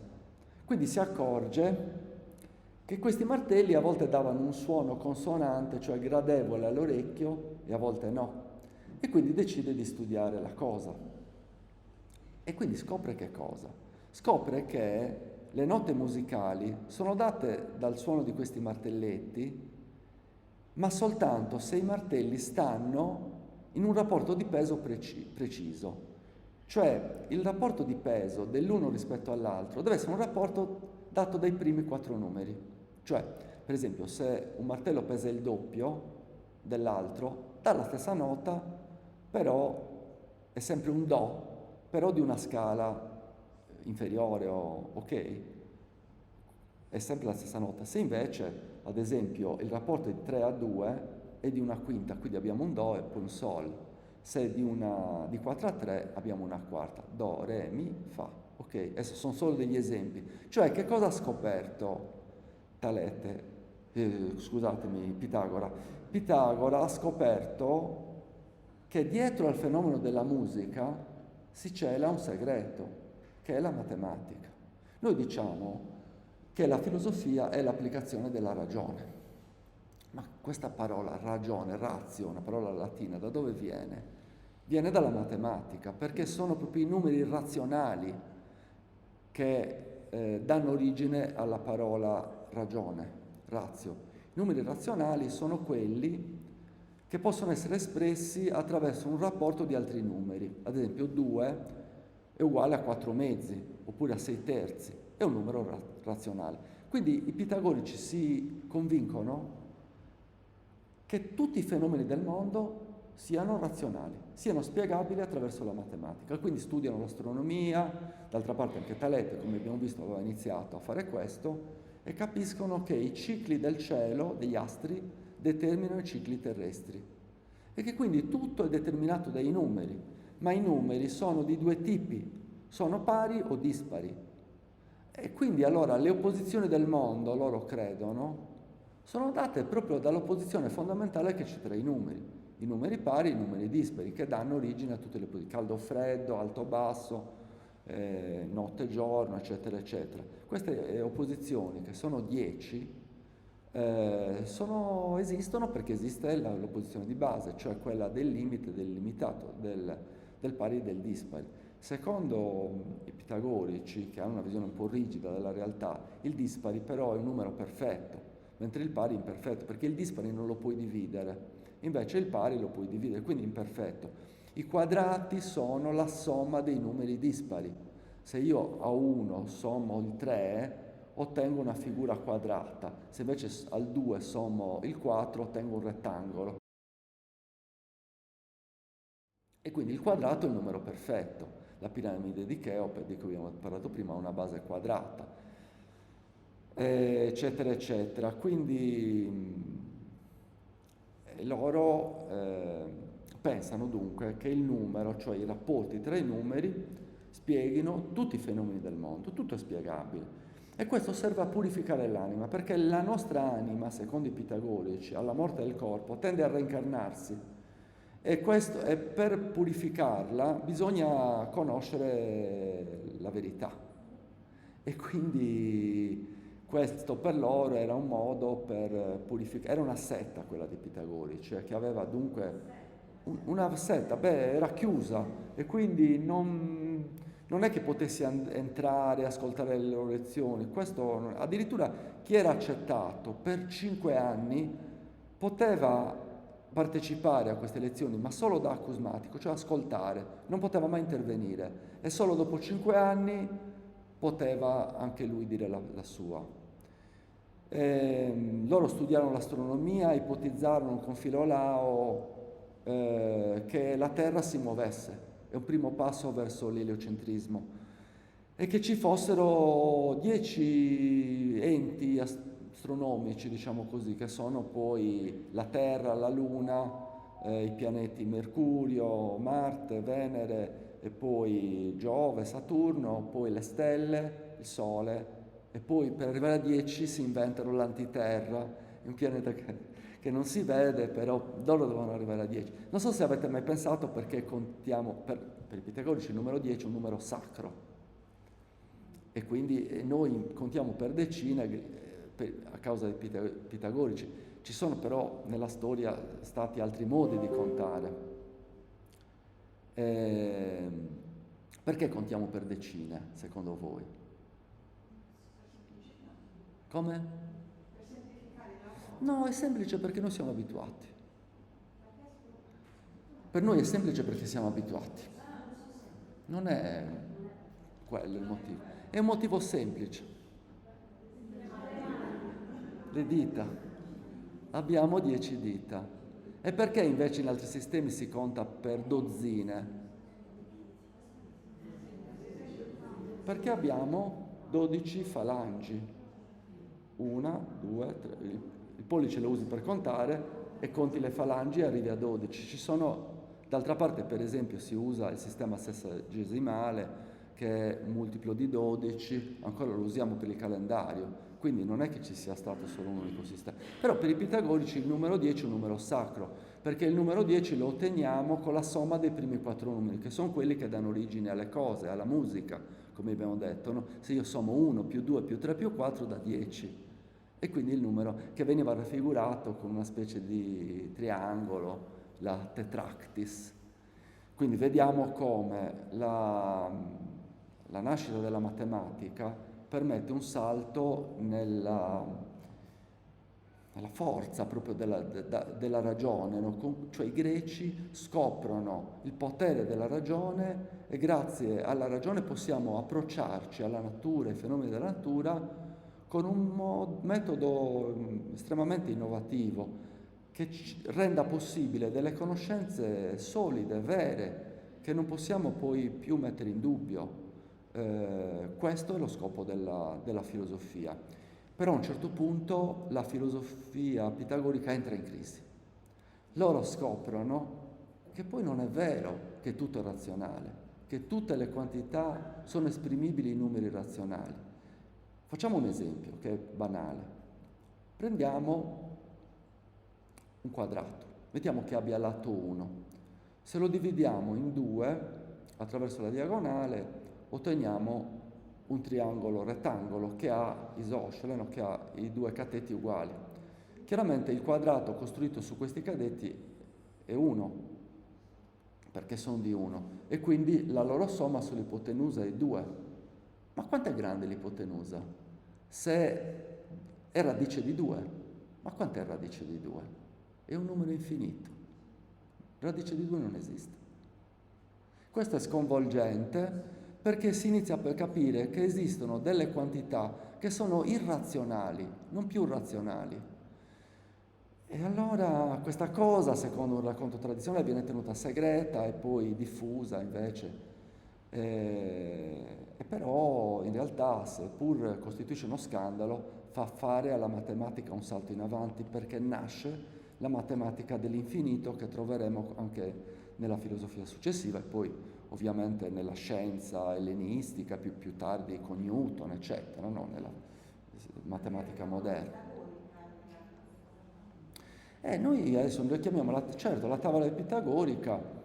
Quindi si accorge che questi martelli a volte davano un suono consonante, cioè gradevole all'orecchio, e a volte no. E quindi decide di studiare la cosa. E quindi scopre che cosa? Scopre che le note musicali sono date dal suono di questi martelletti, ma soltanto se i martelli stanno in un rapporto di peso preciso. Cioè il rapporto di peso dell'uno rispetto all'altro deve essere un rapporto dato dai primi 4 numeri. Cioè, per esempio, se un martello pesa il doppio dell'altro, dà la stessa nota, però è sempre un Do, però di una scala inferiore o ok, è sempre la stessa nota. Se invece, ad esempio, il rapporto è di 3-2 è di una quinta, quindi abbiamo un Do e poi un Sol. Se di 4-3 abbiamo una quarta, Do, Re, Mi, Fa. Ok, adesso sono solo degli esempi. Cioè, che cosa ha scoperto Pitagora? Pitagora ha scoperto che dietro al fenomeno della musica si cela un segreto, che è la matematica. Noi diciamo che la filosofia è l'applicazione della ragione. Ma questa parola ragione, ratio, una parola latina, da dove viene? Viene dalla matematica, perché sono proprio i numeri irrazionali che danno origine alla parola ragione, ratio. I numeri razionali sono quelli che possono essere espressi attraverso un rapporto di altri numeri. Ad esempio 2 è uguale a 4 mezzi, oppure a 6 terzi, è un numero razionale. Quindi i pitagorici si convincono che tutti i fenomeni del mondo siano razionali, siano spiegabili attraverso la matematica. Quindi studiano l'astronomia, d'altra parte anche Talete, come abbiamo visto, aveva iniziato a fare questo, e capiscono che i cicli del cielo, degli astri, determinano i cicli terrestri. E che quindi tutto è determinato dai numeri, ma i numeri sono di 2 tipi, sono pari o dispari. E quindi allora le opposizioni del mondo, loro credono, sono date proprio dall'opposizione fondamentale che c'è tra i numeri pari e i numeri dispari, che danno origine a tutte le opposizioni, caldo-freddo, alto-basso, notte-giorno, eccetera, eccetera. Queste opposizioni, che sono 10, esistono perché esiste l'opposizione di base, cioè quella del limite, del limitato, del pari e del dispari. Secondo i pitagorici, che hanno una visione un po' rigida della realtà, il dispari però è un numero perfetto, mentre il pari è imperfetto, perché il dispari non lo puoi dividere, invece il pari lo puoi dividere, quindi è imperfetto. I quadrati sono la somma dei numeri dispari. Se io a 1 sommo il 3, ottengo una figura quadrata. Se invece al 2 sommo il 4, ottengo un rettangolo. E quindi il quadrato è il numero perfetto. La piramide di Cheope, di cui abbiamo parlato prima, ha una base quadrata, eccetera, eccetera. Quindi loro pensano dunque che il numero, cioè i rapporti tra i numeri, spieghino tutti i fenomeni del mondo, tutto è spiegabile. E questo serve a purificare l'anima, perché la nostra anima, secondo i pitagorici, alla morte del corpo, tende a reincarnarsi. E per purificarla bisogna conoscere la verità. E quindi questo per loro era un modo per purificare, era una setta quella dei pitagorici, cioè che aveva dunque una setta, era chiusa e quindi non è che potessi entrare e ascoltare le loro lezioni. Addirittura chi era accettato per 5 anni poteva partecipare a queste lezioni, ma solo da acusmatico, cioè ascoltare, non poteva mai intervenire e solo dopo 5 anni poteva anche lui dire la sua. Loro studiarono l'astronomia, ipotizzarono con Filolao che la Terra si muovesse, è un primo passo verso l'eliocentrismo, e che ci fossero 10 enti astronomici, diciamo così, che sono poi la Terra, la Luna, i pianeti Mercurio, Marte, Venere, e poi Giove, Saturno, poi le stelle, il Sole, e poi per arrivare a 10 si inventano l'antiterra, un pianeta che non si vede, però loro devono arrivare a 10. Non so se avete mai pensato perché contiamo, per i pitagorici il numero 10 è un numero sacro, e quindi noi contiamo per decine a causa dei pitagorici. Ci sono però nella storia stati altri modi di contare. Perché contiamo per decine, secondo voi? Come? No, è semplice perché noi siamo abituati. Per noi è semplice perché siamo abituati. Non è quello il motivo. È un motivo semplice. Le dita. Abbiamo 10 dita. E perché invece in altri sistemi si conta per dozzine? Perché abbiamo 12 falangi. 1, 2, 3. Il pollice lo usi per contare e conti le falangi e arrivi a 12. Ci sono, d'altra parte, per esempio, si usa il sistema sessagesimale, che è multiplo di 12, ancora lo usiamo per il calendario. Quindi non è che ci sia stato solo un unico sistema. Però per i pitagorici il numero 10 è un numero sacro, perché il numero 10 lo otteniamo con la somma dei primi 4 numeri, che sono quelli che danno origine alle cose, alla musica, come abbiamo detto, no? Se io sommo 1 più 2 più 3 più 4 da 10. E quindi il numero che veniva raffigurato con una specie di triangolo, la tetractis. Quindi vediamo come la nascita della matematica permette un salto nella forza proprio della ragione, no? Cioè i greci scoprono il potere della ragione e grazie alla ragione possiamo approcciarci alla natura, ai fenomeni della natura, con un metodo estremamente innovativo che renda possibile delle conoscenze solide, vere, che non possiamo poi più mettere in dubbio. Questo è lo scopo della filosofia. Però a un certo punto la filosofia pitagorica entra in crisi. Loro scoprono che poi non è vero che tutto è razionale, che tutte le quantità sono esprimibili in numeri razionali. Facciamo un esempio che è banale. Prendiamo un quadrato, mettiamo che abbia lato 1. Se lo dividiamo in 2 attraverso la diagonale, otteniamo un triangolo rettangolo che ha isoscele, no? Che ha i due cateti uguali. Chiaramente il quadrato costruito su questi cateti è 1, perché sono di 1, e quindi la loro somma sull'ipotenusa è 2. Ma quanto è grande l'ipotenusa? Se è radice di 2, ma quanto è radice di 2? È un numero infinito. Radice di 2 non esiste. Questo è sconvolgente, perché si inizia a capire che esistono delle quantità che sono irrazionali, non più razionali. E allora questa cosa, secondo un racconto tradizionale, viene tenuta segreta e poi diffusa invece. E però in realtà, seppur costituisce uno scandalo, fa fare alla matematica un salto in avanti, perché nasce la matematica dell'infinito che troveremo anche nella filosofia successiva e poi ovviamente nella scienza ellenistica, più tardi con Newton, eccetera, no? Nella matematica moderna. Noi adesso lo chiamiamo, certo, la tavola pitagorica,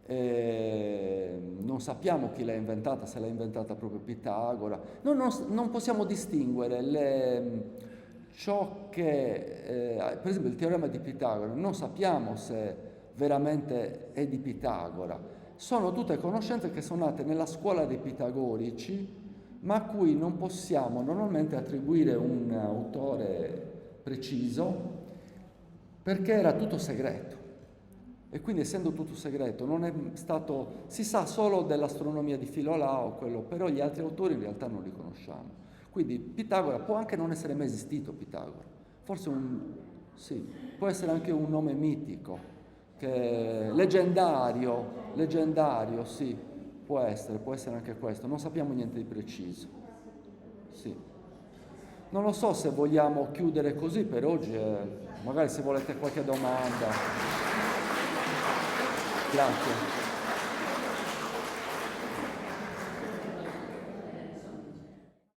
non sappiamo chi l'ha inventata, se l'ha inventata proprio Pitagora, non possiamo distinguere ciò che, per esempio il teorema di Pitagora, non sappiamo se veramente è di Pitagora. Sono tutte conoscenze che sono nate nella scuola dei pitagorici, ma a cui non possiamo normalmente attribuire un autore preciso, perché era tutto segreto. E quindi essendo tutto segreto, non è stato, si sa solo dell'astronomia di Filolao, però gli altri autori in realtà non li conosciamo. Quindi Pitagora può anche non essere mai esistito, Pitagora. Forse sì, può essere anche un nome mitico. Leggendario, sì, può essere anche questo, non sappiamo niente di preciso. Sì. Non lo so se vogliamo chiudere così per oggi, magari se volete qualche domanda. Grazie.